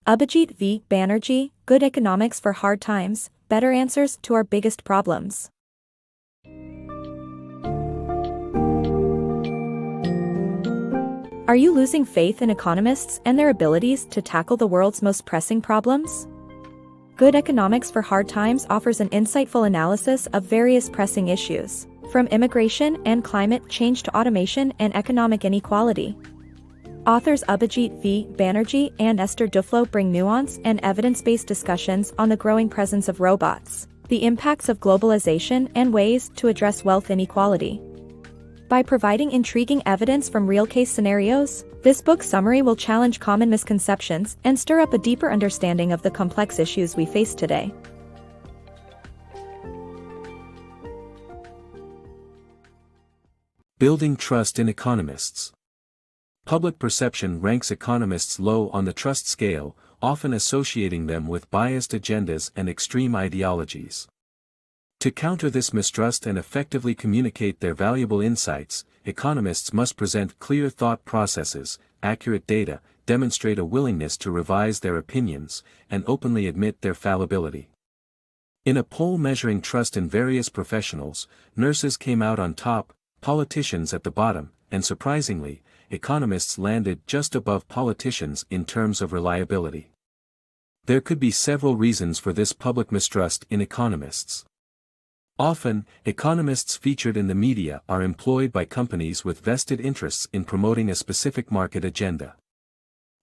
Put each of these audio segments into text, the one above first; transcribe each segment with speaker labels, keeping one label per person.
Speaker 1: AbhijitVBanerjee, Good Economics for Hard Times, Better Answers to Our Biggest Problems. Are you losing faith in economists and their abilities to tackle the world's most pressing problems? Good Economics for Hard Times offers an insightful analysis of various pressing issues, from immigration and climate change to automation and economic inequality. Authors AbhijitVBanerjee and Esther Duflo bring nuance and evidence-based discussions on the growing presence of robots, the impacts of globalization, and ways to address wealth inequality. By providing intriguing evidence from real-case scenarios, this book summary will challenge common misconceptions and stir up a deeper understanding of the complex issues we face today.
Speaker 2: Building trust in economists. Public perception ranks economists low on the trust scale, often associating them with biased agendas and extreme ideologies. To counter this mistrust and effectively communicate their valuable insights, economists must present clear thought processes, accurate data, demonstrate a willingness to revise their opinions, and openly admit their fallibility. In a poll measuring trust in various professionals, nurses came out on top, politicians at the bottom, and surprisingly, economists landed just above politicians in terms of reliability. There could be several reasons for this public mistrust in economists. Often, economists featured in the media are employed by companies with vested interests in promoting a specific market agenda.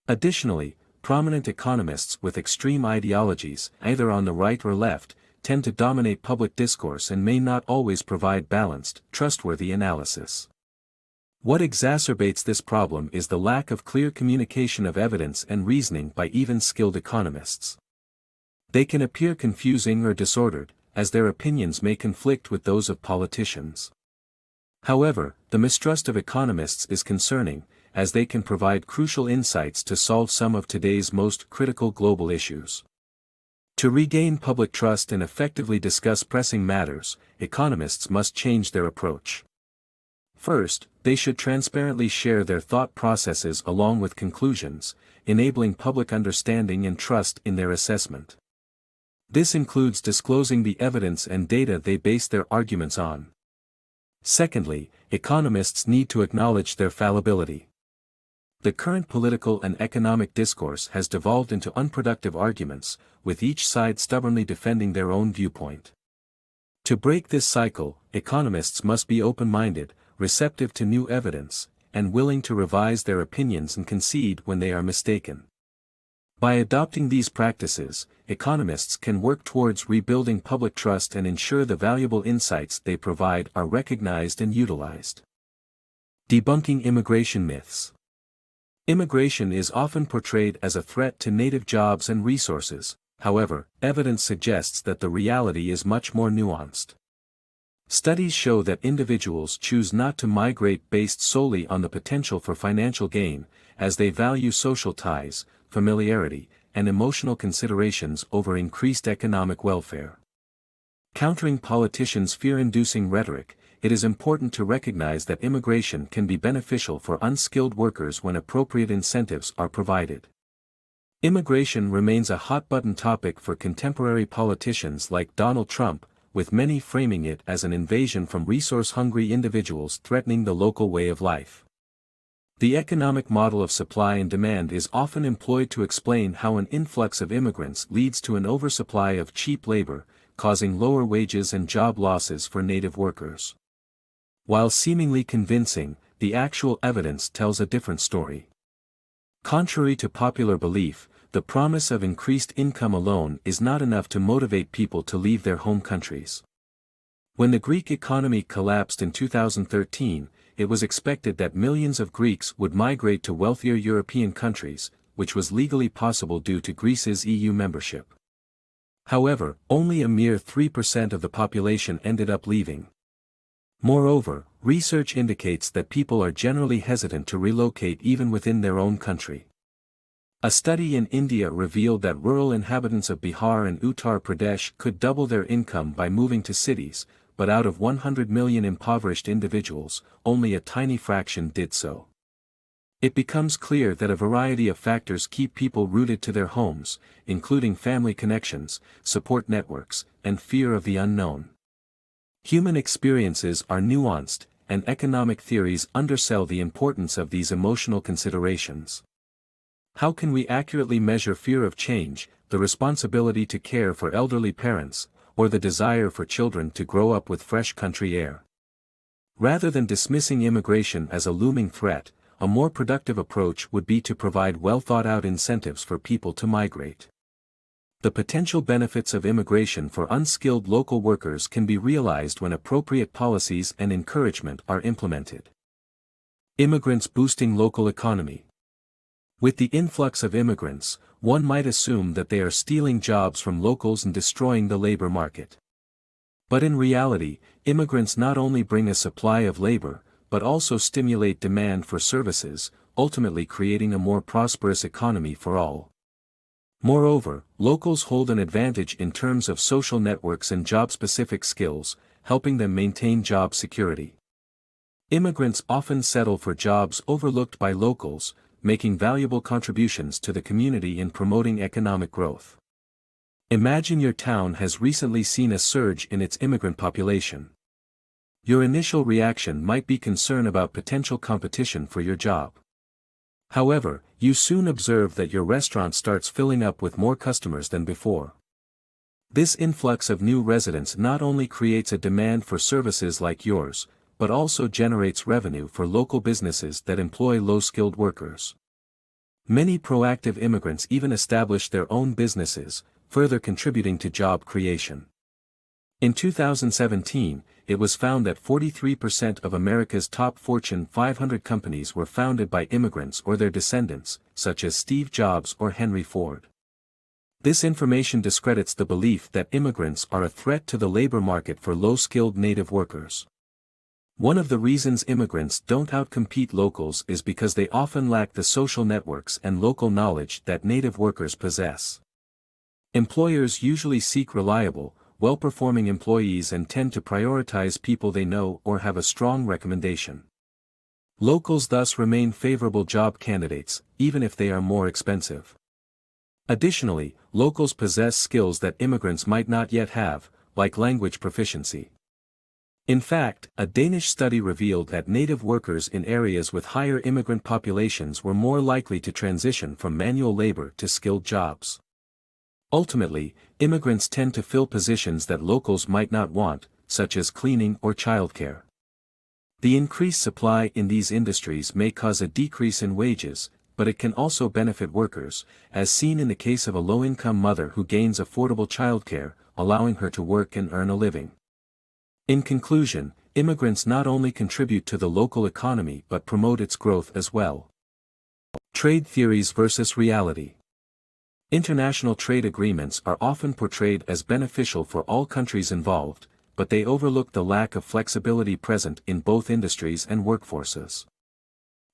Speaker 2: Additionally, prominent economists with extreme ideologies, either on the right or left, tend to dominate public discourse and may not always provide balanced, trustworthy analysis. What exacerbates this problem is the lack of clear communication of evidence and reasoning by even skilled economists. They can appear confusing or disordered, as their opinions may conflict with those of politicians. However, the mistrust of economists is concerning, as they can provide crucial insights to solve some of today's most critical global issues. To regain public trust and effectively discuss pressing matters, economists must change their approach. First, they should transparently share their thought processes along with conclusions, enabling public understanding and trust in their assessment. This includes disclosing the evidence and data they base their arguments on. Secondly, economists need to acknowledge their fallibility. The current political and economic discourse has devolved into unproductive arguments, with each side stubbornly defending their own viewpoint. To break this cycle, economists must be open-minded, receptive to new evidence, and willing to revise their opinions and concede when they are mistaken. By adopting these practices, economists can work towards rebuilding public trust and ensure the valuable insights they provide are recognized and utilized. Debunking immigration myths. Immigration is often portrayed as a threat to native jobs and resources. However, evidence suggests that the reality is much more nuanced. Studies show that individuals choose not to migrate based solely on the potential for financial gain, as they value social ties, familiarity, and emotional considerations over increased economic welfare. Countering politicians' fear-inducing rhetoric, it is important to recognize that immigration can be beneficial for unskilled workers when appropriate incentives are provided. Immigration remains a hot-button topic for contemporary politicians like Donald Trump, with many framing it as an invasion from resource-hungry individuals threatening the local way of life. The economic model of supply and demand is often employed to explain how an influx of immigrants leads to an oversupply of cheap labor, causing lower wages and job losses for native workers. While seemingly convincing, the actual evidence tells a different story. Contrary to popular belief, the promise of increased income alone is not enough to motivate people to leave their home countries. When the Greek economy collapsed in 2013, it was expected that millions of Greeks would migrate to wealthier European countries, which was legally possible due to Greece's EU membership. However, only a mere 3% of the population ended up leaving. Moreover, research indicates that people are generally hesitant to relocate even within their own country. A study in India revealed that rural inhabitants of Bihar and Uttar Pradesh could double their income by moving to cities, but out of 100 million impoverished individuals, only a tiny fraction did so. It becomes clear that a variety of factors keep people rooted to their homes, including family connections, support networks, and fear of the unknown. Human experiences are nuanced, and economic theories undersell the importance of these emotional considerations. How can we accurately measure fear of change, the responsibility to care for elderly parents, or the desire for children to grow up with fresh country air? Rather than dismissing immigration as a looming threat, a more productive approach would be to provide well-thought-out incentives for people to migrate. The potential benefits of immigration for unskilled local workers can be realized when appropriate policies and encouragement are implemented. Immigrants boosting local economy. With the influx of immigrants, one might assume that they are stealing jobs from locals and destroying the labor market. But in reality, immigrants not only bring a supply of labor, but also stimulate demand for services, ultimately creating a more prosperous economy for all. Moreover, locals hold an advantage in terms of social networks and job-specific skills, helping them maintain job security. Immigrants often settle for jobs overlooked by locals, making valuable contributions to the community in promoting economic growth. Imagine your town has recently seen a surge in its immigrant population. Your initial reaction might be concern about potential competition for your job. However, you soon observe that your restaurant starts filling up with more customers than before. This influx of new residents not only creates a demand for services like yours, but also generates revenue for local businesses that employ low-skilled workers. Many proactive immigrants even establish their own businesses, further contributing to job creation. In 2017, it was found that 43% of America's top Fortune 500 companies were founded by immigrants or their descendants, such as Steve Jobs or Henry Ford. This information discredits the belief that immigrants are a threat to the labor market for low-skilled native workers. One of the reasons immigrants don't outcompete locals is because they often lack the social networks and local knowledge that native workers possess. Employers usually seek reliable, well-performing employees and tend to prioritize people they know or have a strong recommendation. Locals thus remain favorable job candidates, even if they are more expensive. Additionally, locals possess skills that immigrants might not yet have, like language proficiency. In fact, a Danish study revealed that native workers in areas with higher immigrant populations were more likely to transition from manual labor to skilled jobs. Ultimately, immigrants tend to fill positions that locals might not want, such as cleaning or childcare. The increased supply in these industries may cause a decrease in wages, but it can also benefit workers, as seen in the case of a low-income mother who gains affordable childcare, allowing her to work and earn a living. In conclusion, immigrants not only contribute to the local economy but promote its growth as well. Trade theories versus reality. International trade agreements are often portrayed as beneficial for all countries involved, but they overlook the lack of flexibility present in both industries and workforces.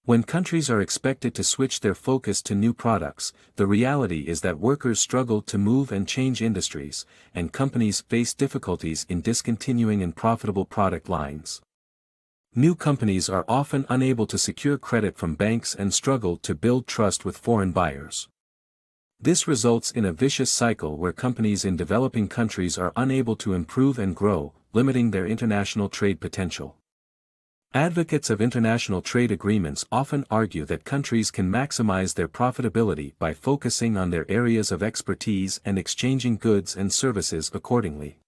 Speaker 2: When countries are expected to switch their focus to new products, the reality is that workers struggle to move and change industries, and companies face difficulties in discontinuing unprofitable product lines. New companies are often unable to secure credit from banks and struggle to build trust with foreign buyers. This results in a vicious cycle where companies in developing countries are unable to improve and grow, limiting their international trade potential. Advocates of international trade agreements often argue that countries can maximize their profitability by focusing on their areas of expertise and exchanging goods and services accordingly.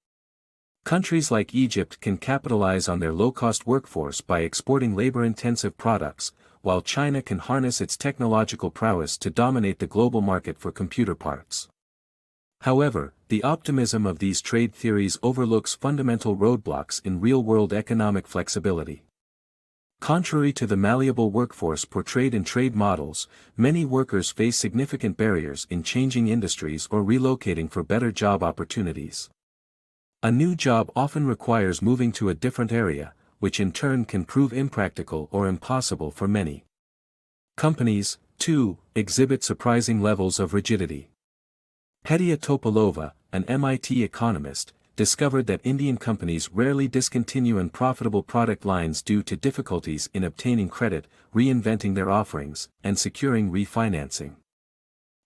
Speaker 2: Countries like Egypt can capitalize on their low-cost workforce by exporting labor-intensive products, while China can harness its technological prowess to dominate the global market for computer parts. However, the optimism of these trade theories overlooks fundamental roadblocks in real-world economic flexibility. Contrary to the malleable workforce portrayed in trade models, many workers face significant barriers in changing industries or relocating for better job opportunities. A new job often requires moving to a different area, which in turn can prove impractical or impossible for many. Companies, too, exhibit surprising levels of rigidity. Petia Topolova, an MIT economist, discovered that Indian companies rarely discontinue unprofitable product lines due to difficulties in obtaining credit, reinventing their offerings, and securing refinancing.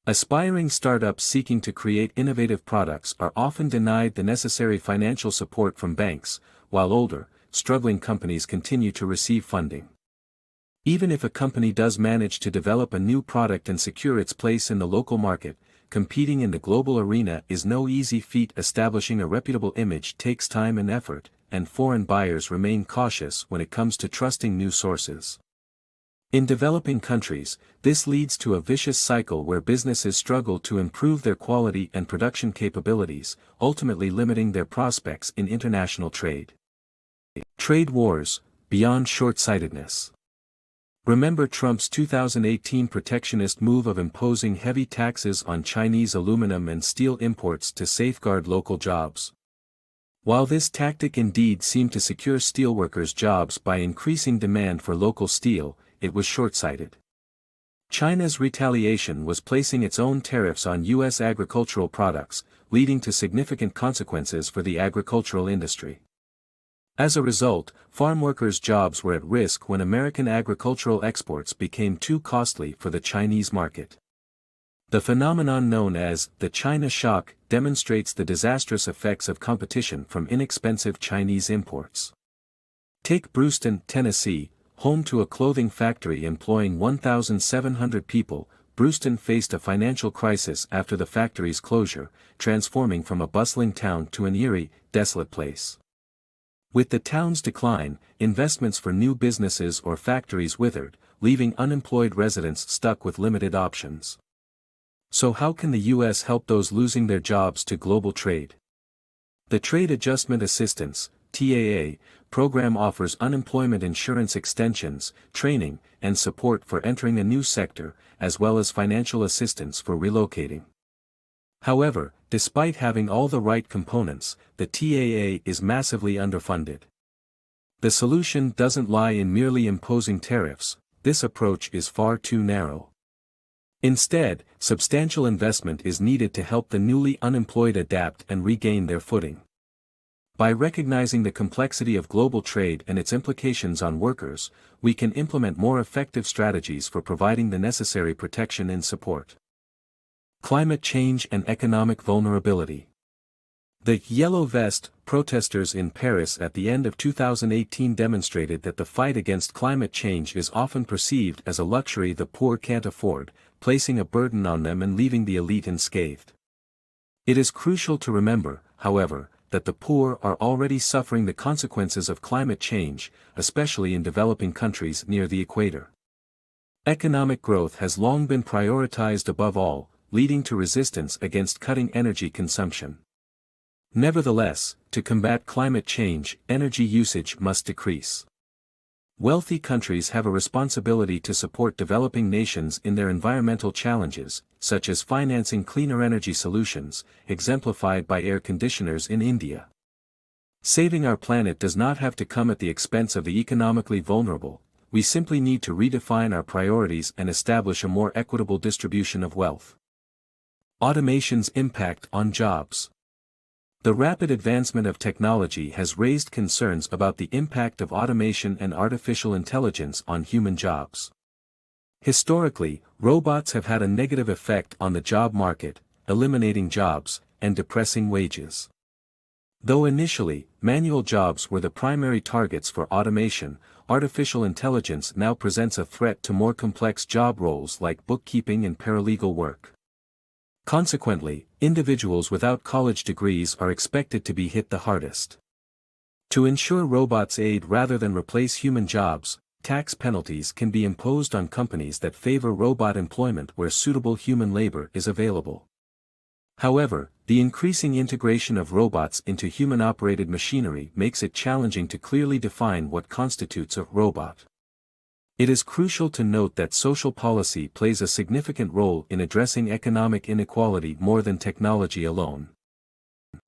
Speaker 2: Aspiring startups seeking to create innovative products are often denied the necessary financial support from banks, while older, struggling companies continue to receive funding. Even if a company does manage to develop a new product and secure its place in the local market, competing in the global arena is no easy feat. Establishing a reputable image takes time and effort, and foreign buyers remain cautious when it comes to trusting new sources. In developing countries, this leads to a vicious cycle where businesses struggle to improve their quality and production capabilities, ultimately limiting their prospects in international trade. Trade wars, beyond short-sightedness. Remember Trump's 2018 protectionist move of imposing heavy taxes on Chinese aluminum and steel imports to safeguard local jobs. While this tactic indeed seemed to secure steelworkers' jobs by increasing demand for local steel, it was short-sighted. China's retaliation was placing its own tariffs on U.S. agricultural products, leading to significant consequences for the agricultural industry. As a result, farm workers' jobs were at risk when American agricultural exports became too costly for the Chinese market. The phenomenon known as the China shock demonstrates the disastrous effects of competition from inexpensive Chinese imports. Take Brewston, Tennessee, home to a clothing factory employing 1,700 people. Brewston faced a financial crisis after the factory's closure, transforming from a bustling town to an eerie, desolate place. With the town's decline, investments for new businesses or factories withered, leaving unemployed residents stuck with limited options. So how can the U.S. help those losing their jobs to global trade? The Trade Adjustment Assistance (TAA) program offers unemployment insurance extensions, training, and support for entering a new sector, as well as financial assistance for relocating. However, despite having all the right components, the TAA is massively underfunded. The solution doesn't lie in merely imposing tariffs. This approach is far too narrow. Instead, substantial investment is needed to help the newly unemployed adapt and regain their footing. By recognizing the complexity of global trade and its implications on workers, we can implement more effective strategies for providing the necessary protection and support. Climate change and economic vulnerability. The Yellow Vest protesters in Paris at the end of 2018 demonstrated that the fight against climate change is often perceived as a luxury the poor can't afford, placing a burden on them and leaving the elite unscathed. It is crucial to remember, however, that the poor are already suffering the consequences of climate change, especially in developing countries near the equator. Economic growth has long been prioritized above all, leading to resistance against cutting energy consumption. Nevertheless, to combat climate change, energy usage must decrease. Wealthy countries have a responsibility to support developing nations in their environmental challenges, such as financing cleaner energy solutions, exemplified by air conditioners in India. Saving our planet does not have to come at the expense of the economically vulnerable. We simply need to redefine our priorities and establish a more equitable distribution of wealth. Automation's impact on jobs. The rapid advancement of technology has raised concerns about the impact of automation and artificial intelligence on human jobs. Historically, robots have had a negative effect on the job market, eliminating jobs, and depressing wages. Though initially, manual jobs were the primary targets for automation, artificial intelligence now presents a threat to more complex job roles like bookkeeping and paralegal work. Consequently, individuals without college degrees are expected to be hit the hardest. To ensure robots aid rather than replace human jobs, tax penalties can be imposed on companies that favor robot employment where suitable human labor is available. However, the increasing integration of robots into human-operated machinery makes it challenging to clearly define what constitutes a robot. It is crucial to note that social policy plays a significant role in addressing economic inequality more than technology alone.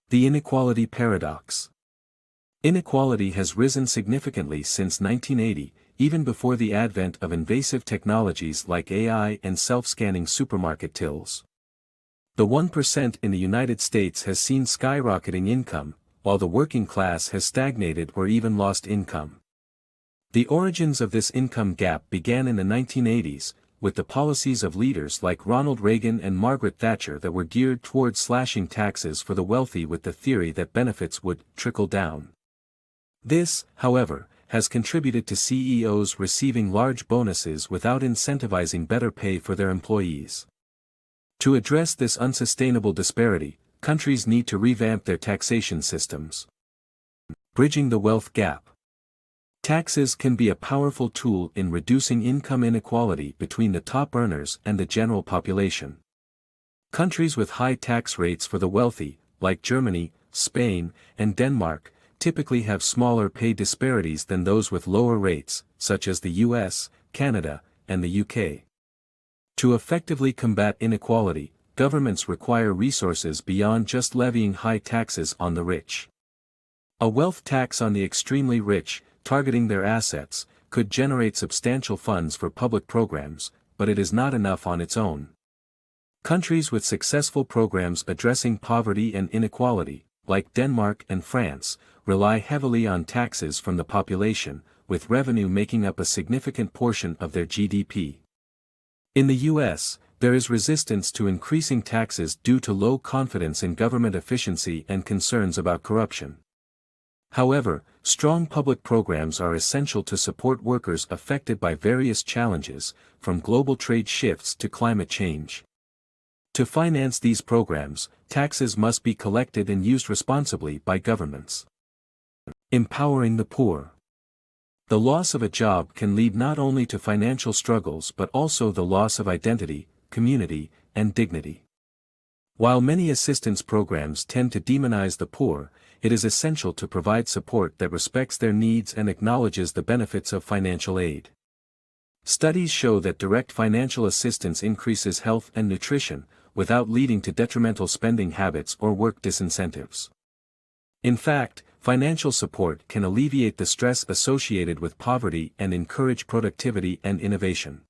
Speaker 2: The Inequality Paradox. Inequality has risen significantly since 1980, even before the advent of invasive technologies like AI and self-scanning supermarket tills. The 1% in the United States has seen skyrocketing income, while the working class has stagnated or even lost income. The origins of this income gap began in the 1980s, with the policies of leaders like Ronald Reagan and Margaret Thatcher that were geared toward slashing taxes for the wealthy with the theory that benefits would trickle down. This, however, has contributed to CEOs receiving large bonuses without incentivizing better pay for their employees. To address this unsustainable disparity, countries need to revamp their taxation systems. Bridging the wealth gap. Taxes can be a powerful tool in reducing income inequality between the top earners and the general population. Countries with high tax rates for the wealthy, like Germany, Spain, and Denmark, typically have smaller pay disparities than those with lower rates, such as the US, Canada, and the UK. To effectively combat inequality, governments require resources beyond just levying high taxes on the rich. A wealth tax on the extremely rich, targeting their assets, could generate substantial funds for public programs, but it is not enough on its own. Countries with successful programs addressing poverty and inequality, like Denmark and France, rely heavily on taxes from the population, with revenue making up a significant portion of their GDP. In the US, there is resistance to increasing taxes due to low confidence in government efficiency and concerns about corruption. However, strong public programs are essential to support workers affected by various challenges, from global trade shifts to climate change. To finance these programs, taxes must be collected and used responsibly by governments. Empowering the poor. The loss of a job can lead not only to financial struggles but also the loss of identity, community, and dignity. While many assistance programs tend to demonize the poor, it is essential to provide support that respects their needs and acknowledges the benefits of financial aid. Studies show that direct financial assistance increases health and nutrition, without leading to detrimental spending habits or work disincentives. In fact, financial support can alleviate the stress associated with poverty and encourage productivity and innovation.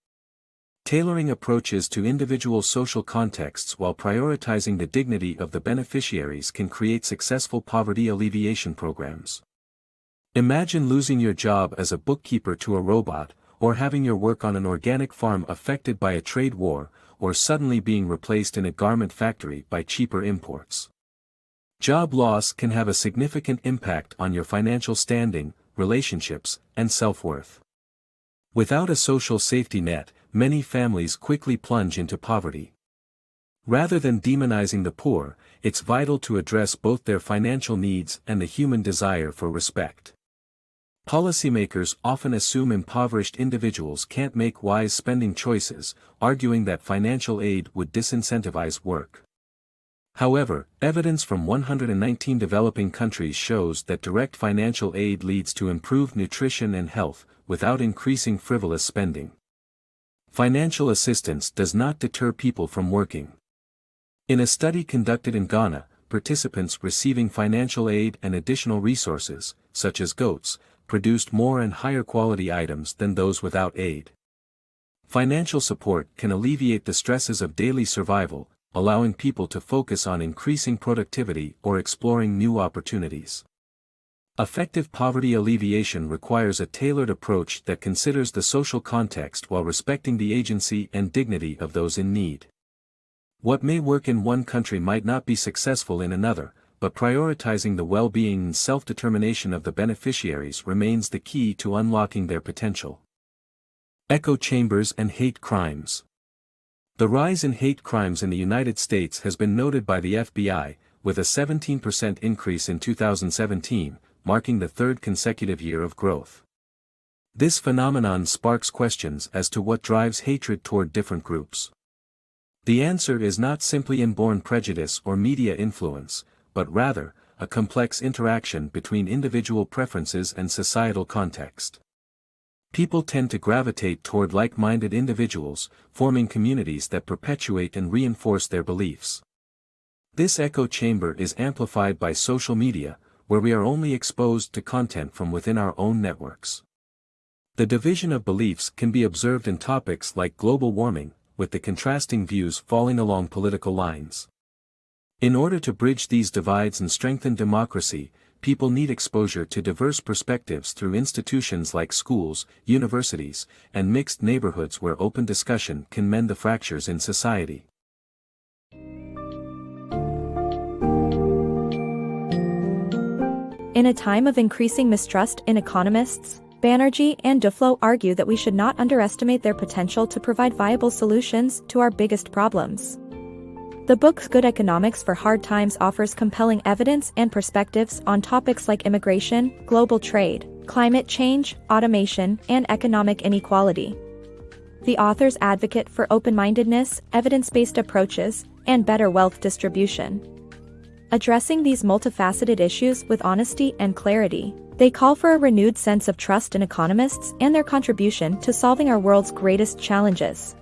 Speaker 2: Tailoring approaches to individual social contexts while prioritizing the dignity of the beneficiaries can create successful poverty alleviation programs. Imagine losing your job as a bookkeeper to a robot, or having your work on an organic farm affected by a trade war, or suddenly being replaced in a garment factory by cheaper imports. Job loss can have a significant impact on your financial standing, relationships, and self-worth. Without a social safety net, many families quickly plunge into poverty. Rather than demonizing the poor, it's vital to address both their financial needs and the human desire for respect. Policymakers often assume impoverished individuals can't make wise spending choices, arguing that financial aid would disincentivize work. However, evidence from 119 developing countries shows that direct financial aid leads to improved nutrition and health, without increasing frivolous spending. Financial assistance does not deter people from working. In a study conducted in Ghana, participants receiving financial aid and additional resources, such as goats, produced more and higher quality items than those without aid. Financial support can alleviate the stresses of daily survival, allowing people to focus on increasing productivity or exploring new opportunities. Effective poverty alleviation requires a tailored approach that considers the social context while respecting the agency and dignity of those in need. What may work in one country might not be successful in another, but prioritizing the well-being and self-determination of the beneficiaries remains the key to unlocking their potential. Echo chambers and hate crimes. The rise in hate crimes in the United States has been noted by the FBI, with a 17% increase in 2017, marking the third consecutive year of growth. This phenomenon sparks questions as to what drives hatred toward different groups. The answer is not simply inborn prejudice or media influence, but rather, a complex interaction between individual preferences and societal context. People tend to gravitate toward like-minded individuals, forming communities that perpetuate and reinforce their beliefs. This echo chamber is amplified by social media, where we are only exposed to content from within our own networks. The division of beliefs can be observed in topics like global warming, with the contrasting views falling along political lines. In order to bridge these divides and strengthen democracy, people need exposure to diverse perspectives through institutions like schools, universities, and mixed neighborhoods where open discussion can mend the fractures in society.
Speaker 1: In a time of increasing mistrust in economists, Banerjee and Duflo argue that we should not underestimate their potential to provide viable solutions to our biggest problems. The book Good Economics for Hard Times offers compelling evidence and perspectives on topics like immigration, global trade, climate change, automation, and economic inequality. The authors advocate for open-mindedness, evidence-based approaches, and better wealth distribution. Addressing these multifaceted issues with honesty and clarity, they call for a renewed sense of trust in economists and their contribution to solving our world's greatest challenges.